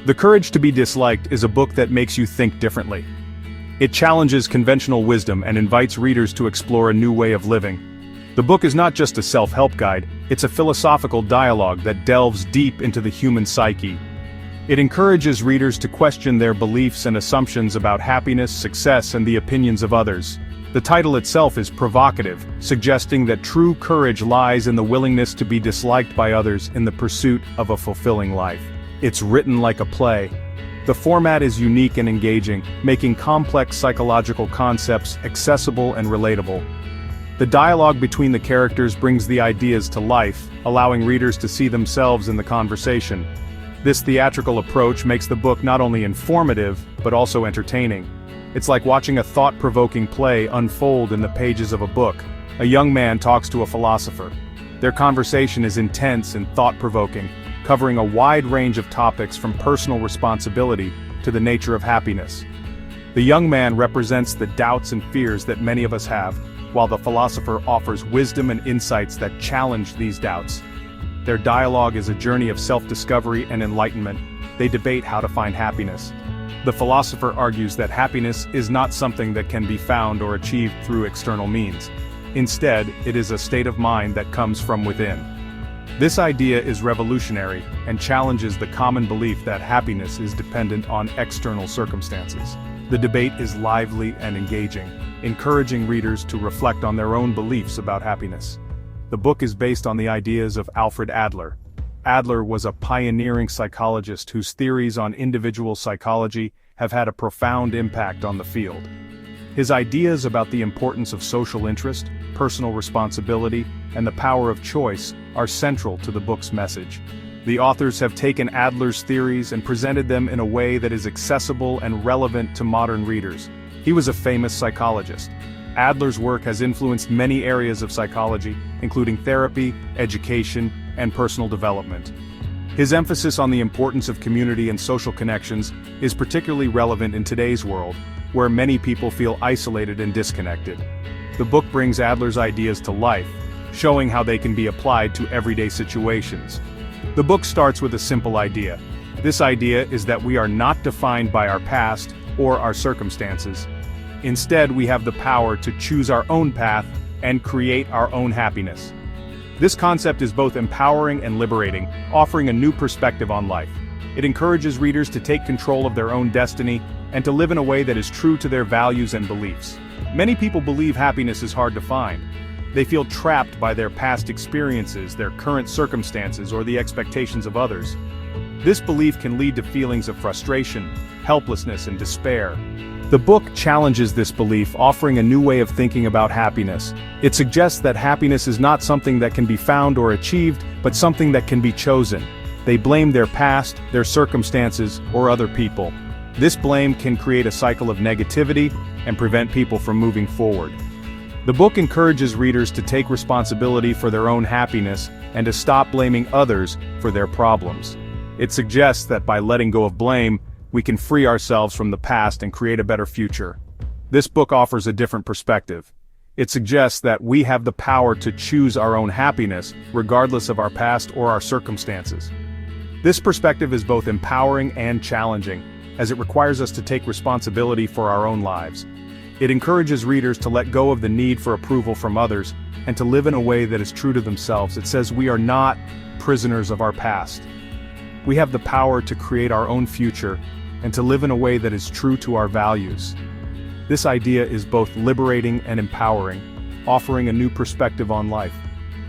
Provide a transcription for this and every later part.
The Courage to be Disliked is a book that makes you think differently. It challenges conventional wisdom and invites readers to explore a new way of living. The book is not just a self-help guide, it's a philosophical dialogue that delves deep into the human psyche. It encourages readers to question their beliefs and assumptions about happiness, success, and the opinions of others. The title itself is provocative, suggesting that true courage lies in the willingness to be disliked by others in the pursuit of a fulfilling life. It's written like a play. The format is unique and engaging, making complex psychological concepts accessible and relatable. The dialogue between the characters brings the ideas to life, allowing readers to see themselves in the conversation. This theatrical approach makes the book not only informative, but also entertaining. It's like watching a thought-provoking play unfold in the pages of a book. A young man talks to a philosopher. Their conversation is intense and thought-provoking, covering a wide range of topics from personal responsibility to the nature of happiness. The young man represents the doubts and fears that many of us have, while the philosopher offers wisdom and insights that challenge these doubts. Their dialogue is a journey of self-discovery and enlightenment. They debate how to find happiness. The philosopher argues that happiness is not something that can be found or achieved through external means. Instead, it is a state of mind that comes from within. This idea is revolutionary and challenges the common belief that happiness is dependent on external circumstances. The debate is lively and engaging, encouraging readers to reflect on their own beliefs about happiness. The book is based on the ideas of Alfred Adler. Adler was a pioneering psychologist whose theories on individual psychology have had a profound impact on the field. His ideas about the importance of social interest, personal responsibility, and the power of choice are central to the book's message. The authors have taken Adler's theories and presented them in a way that is accessible and relevant to modern readers. He was a famous psychologist. Adler's work has influenced many areas of psychology, including therapy, education, and personal development. His emphasis on the importance of community and social connections is particularly relevant in today's world, where many people feel isolated and disconnected. The book brings Adler's ideas to life, showing how they can be applied to everyday situations. The book starts with a simple idea. This idea is that we are not defined by our past or our circumstances. Instead, we have the power to choose our own path and create our own happiness. This concept is both empowering and liberating, offering a new perspective on life. It encourages readers to take control of their own destiny and to live in a way that is true to their values and beliefs. Many people believe happiness is hard to find. They feel trapped by their past experiences, their current circumstances, or the expectations of others. This belief can lead to feelings of frustration, helplessness, and despair. The book challenges this belief, offering a new way of thinking about happiness. It suggests that happiness is not something that can be found or achieved, but something that can be chosen. They blame their past, their circumstances, or other people. This blame can create a cycle of negativity and prevent people from moving forward. The book encourages readers to take responsibility for their own happiness and to stop blaming others for their problems. It suggests that by letting go of blame, we can free ourselves from the past and create a better future. This book offers a different perspective. It suggests that we have the power to choose our own happiness, regardless of our past or our circumstances. This perspective is both empowering and challenging, as it requires us to take responsibility for our own lives. It encourages readers to let go of the need for approval from others and to live in a way that is true to themselves. It says we are not prisoners of our past. We have the power to create our own future and to live in a way that is true to our values. This idea is both liberating and empowering, offering a new perspective on life.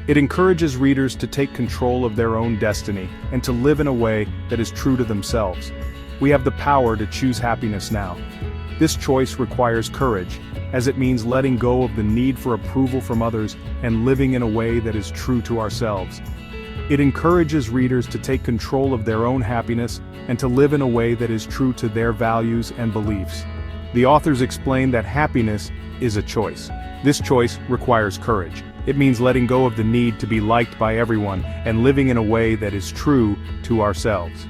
It encourages readers to take control of their own destiny and to live in a way that is true to themselves. We have the power to choose happiness now. This choice requires courage, as it means letting go of the need for approval from others and living in a way that is true to ourselves. It encourages readers to take control of their own happiness and to live in a way that is true to their values and beliefs. The authors explain that happiness is a choice. This choice requires courage. It means letting go of the need to be liked by everyone and living in a way that is true to ourselves.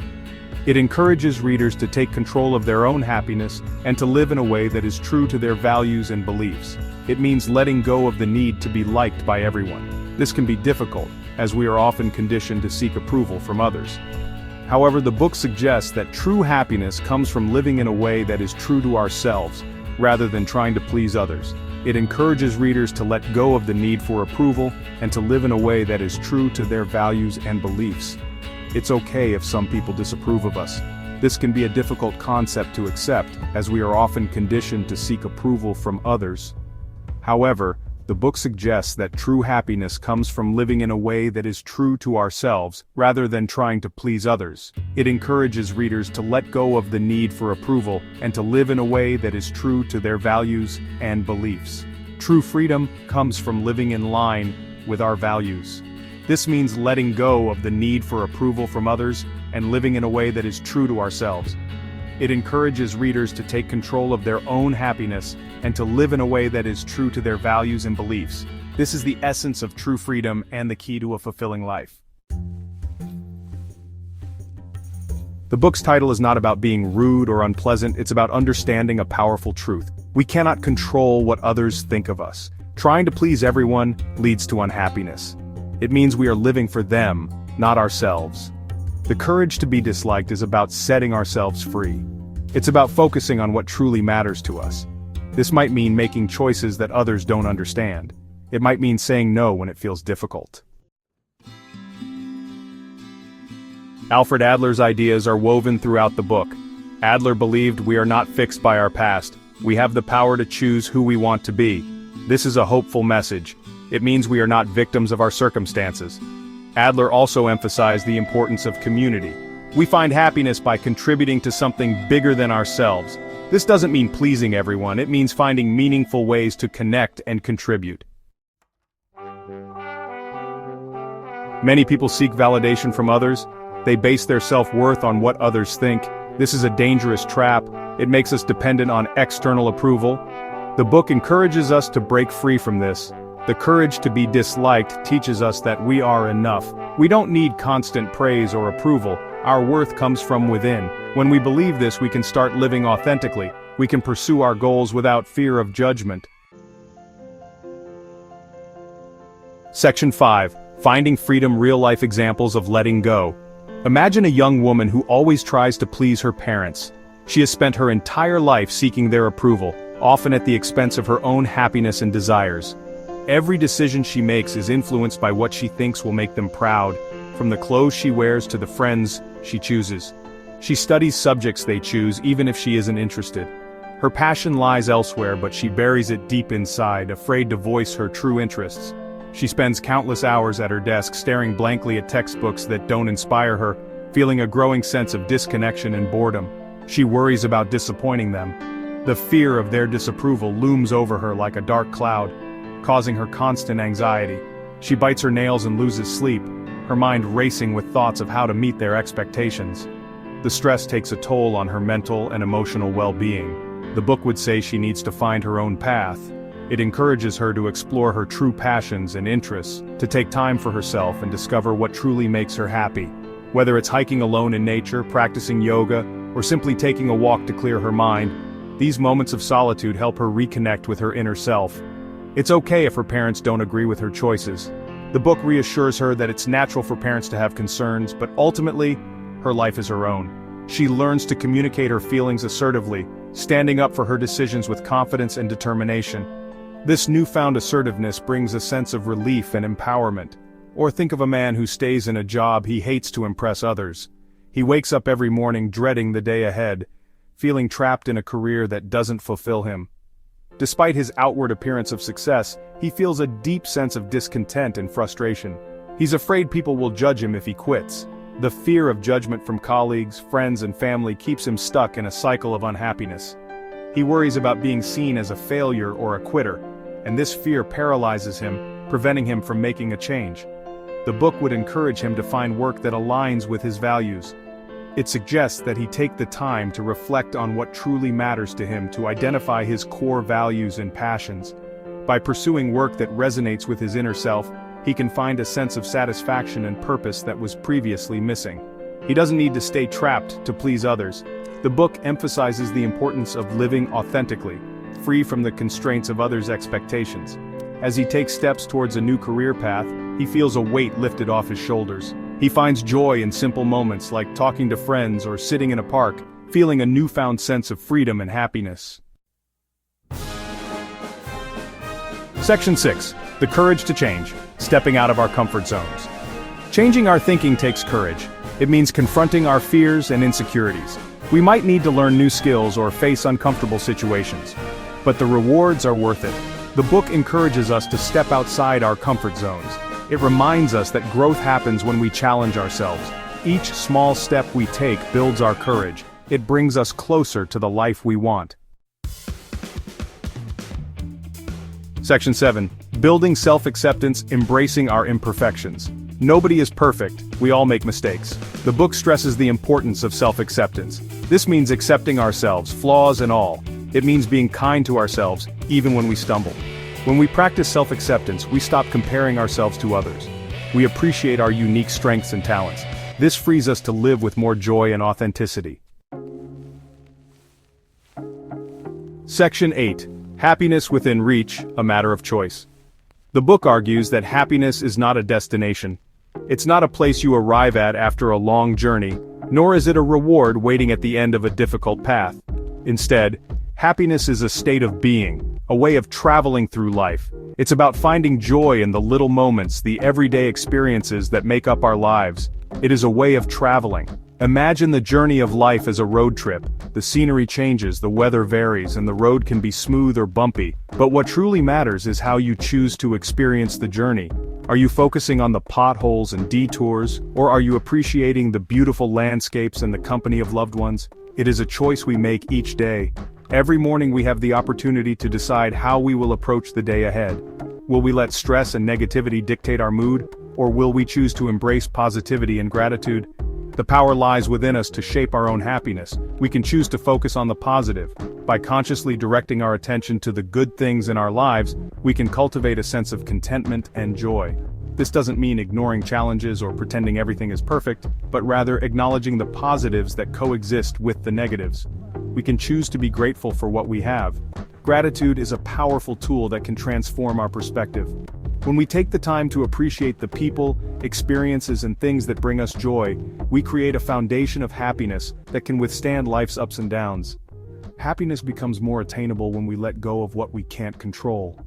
It encourages readers to take control of their own happiness and to live in a way that is true to their values and beliefs. It means letting go of the need to be liked by everyone. This can be difficult, as we are often conditioned to seek approval from others. However, the book suggests that true happiness comes from living in a way that is true to ourselves, rather than trying to please others. It encourages readers to let go of the need for approval and to live in a way that is true to their values and beliefs. It's okay if some people disapprove of us. This can be a difficult concept to accept, as we are often conditioned to seek approval from others. However, the book suggests that true happiness comes from living in a way that is true to ourselves, rather than trying to please others. It encourages readers to let go of the need for approval and to live in a way that is true to their values and beliefs. True freedom comes from living in line with our values. This means letting go of the need for approval from others and living in a way that is true to ourselves. It encourages readers to take control of their own happiness and to live in a way that is true to their values and beliefs. This is the essence of true freedom and the key to a fulfilling life. The book's title is not about being rude or unpleasant, it's about understanding a powerful truth. We cannot control what others think of us. Trying to please everyone leads to unhappiness. It means we are living for them, not ourselves. The courage to be disliked is about setting ourselves free. It's about focusing on what truly matters to us. This might mean making choices that others don't understand. It might mean saying no when it feels difficult. Alfred Adler's ideas are woven throughout the book. Adler believed we are not fixed by our past. We have the power to choose who we want to be. This is a hopeful message. It means we are not victims of our circumstances. Adler also emphasized the importance of community. We find happiness by contributing to something bigger than ourselves. This doesn't mean pleasing everyone, it means finding meaningful ways to connect and contribute. Many people seek validation from others. They base their self-worth on what others think. This is a dangerous trap. It makes us dependent on external approval. The book encourages us to break free from this. The courage to be disliked teaches us that we are enough. We don't need constant praise or approval. Our worth comes from within. When we believe this, we can start living authentically. We can pursue our goals without fear of judgment. Section 5. Finding Freedom: Real-Life Examples of Letting Go. Imagine a young woman who always tries to please her parents. She has spent her entire life seeking their approval, often at the expense of her own happiness and desires. Every decision she makes is influenced by what she thinks will make them proud, from the clothes she wears to the friends she chooses. She studies subjects they choose even if she isn't interested. Her passion lies elsewhere, but she buries it deep inside, afraid to voice her true interests. She spends countless hours at her desk staring blankly at textbooks that don't inspire her, feeling a growing sense of disconnection and boredom. She worries about disappointing them. The fear of their disapproval looms over her like a dark cloud, causing her constant anxiety. She bites her nails and loses sleep, her mind racing with thoughts of how to meet their expectations. The stress takes a toll on her mental and emotional well-being. The book would say she needs to find her own path. It encourages her to explore her true passions and interests, to take time for herself and discover what truly makes her happy. Whether it's hiking alone in nature, practicing yoga, or simply taking a walk to clear her mind, these moments of solitude help her reconnect with her inner self. It's okay if her parents don't agree with her choices. The book reassures her that it's natural for parents to have concerns, but ultimately, her life is her own. She learns to communicate her feelings assertively, standing up for her decisions with confidence and determination. This newfound assertiveness brings a sense of relief and empowerment. Or think of a man who stays in a job he hates to impress others. He wakes up every morning dreading the day ahead, feeling trapped in a career that doesn't fulfill him. Despite his outward appearance of success, he feels a deep sense of discontent and frustration. He's afraid people will judge him if he quits. The fear of judgment from colleagues, friends, and family keeps him stuck in a cycle of unhappiness. He worries about being seen as a failure or a quitter, and this fear paralyzes him, preventing him from making a change. The book would encourage him to find work that aligns with his values. It suggests that he take the time to reflect on what truly matters to him, to identify his core values and passions. By pursuing work that resonates with his inner self, he can find a sense of satisfaction and purpose that was previously missing. He doesn't need to stay trapped to please others. The book emphasizes the importance of living authentically, free from the constraints of others' expectations. As he takes steps towards a new career path, he feels a weight lifted off his shoulders. He finds joy in simple moments like talking to friends or sitting in a park, feeling a newfound sense of freedom and happiness. Section 6. The courage to change, stepping out of our comfort zones. Changing our thinking takes courage. It means confronting our fears and insecurities. We might need to learn new skills or face uncomfortable situations. But the rewards are worth it. The book encourages us to step outside our comfort zones. It reminds us that growth happens when we challenge ourselves. Each small step we take builds our courage. It brings us closer to the life we want. Section 7. Building self-acceptance, embracing our imperfections. Nobody is perfect, we all make mistakes. The book stresses the importance of self-acceptance. This means accepting ourselves, flaws and all. It means being kind to ourselves, even when we stumble. When we practice self-acceptance, we stop comparing ourselves to others. We appreciate our unique strengths and talents. This frees us to live with more joy and authenticity. Section 8. Happiness within reach, a matter of choice. The book argues that happiness is not a destination. It's not a place you arrive at after a long journey, nor is it a reward waiting at the end of a difficult path. Instead, happiness is a state of being, a way of traveling through life. It's about finding joy in the little moments, the everyday experiences that make up our lives. It is a way of traveling. Imagine the journey of life as a road trip. The scenery changes, the weather varies, and the road can be smooth or bumpy. But what truly matters is how you choose to experience the journey. Are you focusing on the potholes and detours, or are you appreciating the beautiful landscapes and the company of loved ones? It is a choice we make each day. Every morning we have the opportunity to decide how we will approach the day ahead. Will we let stress and negativity dictate our mood, or will we choose to embrace positivity and gratitude? The power lies within us to shape our own happiness. We can choose to focus on the positive. By consciously directing our attention to the good things in our lives, we can cultivate a sense of contentment and joy. This doesn't mean ignoring challenges or pretending everything is perfect, but rather acknowledging the positives that coexist with the negatives. We can choose to be grateful for what we have. Gratitude is a powerful tool that can transform our perspective. When we take the time to appreciate the people, experiences and things that bring us joy, we create a foundation of happiness that can withstand life's ups and downs. Happiness becomes more attainable when we let go of what we can't control.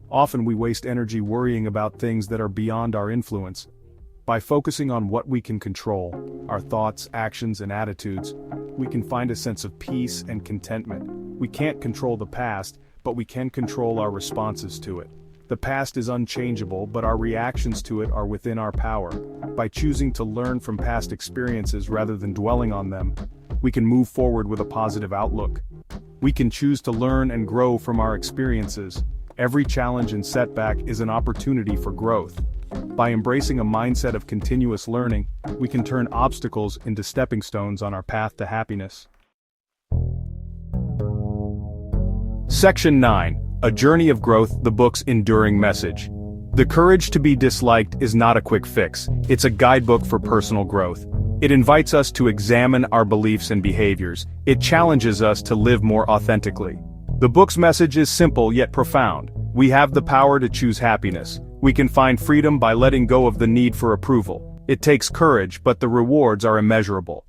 Often we waste energy worrying about things that are beyond our influence. By focusing on what we can control, our thoughts, actions and attitudes, we can find a sense of peace and contentment. We can't control the past, but we can control our responses to it. The past is unchangeable, but our reactions to it are within our power. By choosing to learn from past experiences rather than dwelling on them, we can move forward with a positive outlook. We can choose to learn and grow from our experiences. Every challenge and setback is an opportunity for growth. By embracing a mindset of continuous learning, we can turn obstacles into stepping stones on our path to happiness. Section 9. A Journey of Growth, the book's enduring message. The courage to be disliked is not a quick fix. It's a guidebook for personal growth. It invites us to examine our beliefs and behaviors. It challenges us to live more authentically. The book's message is simple yet profound. We have the power to choose happiness. We can find freedom by letting go of the need for approval. It takes courage, but the rewards are immeasurable.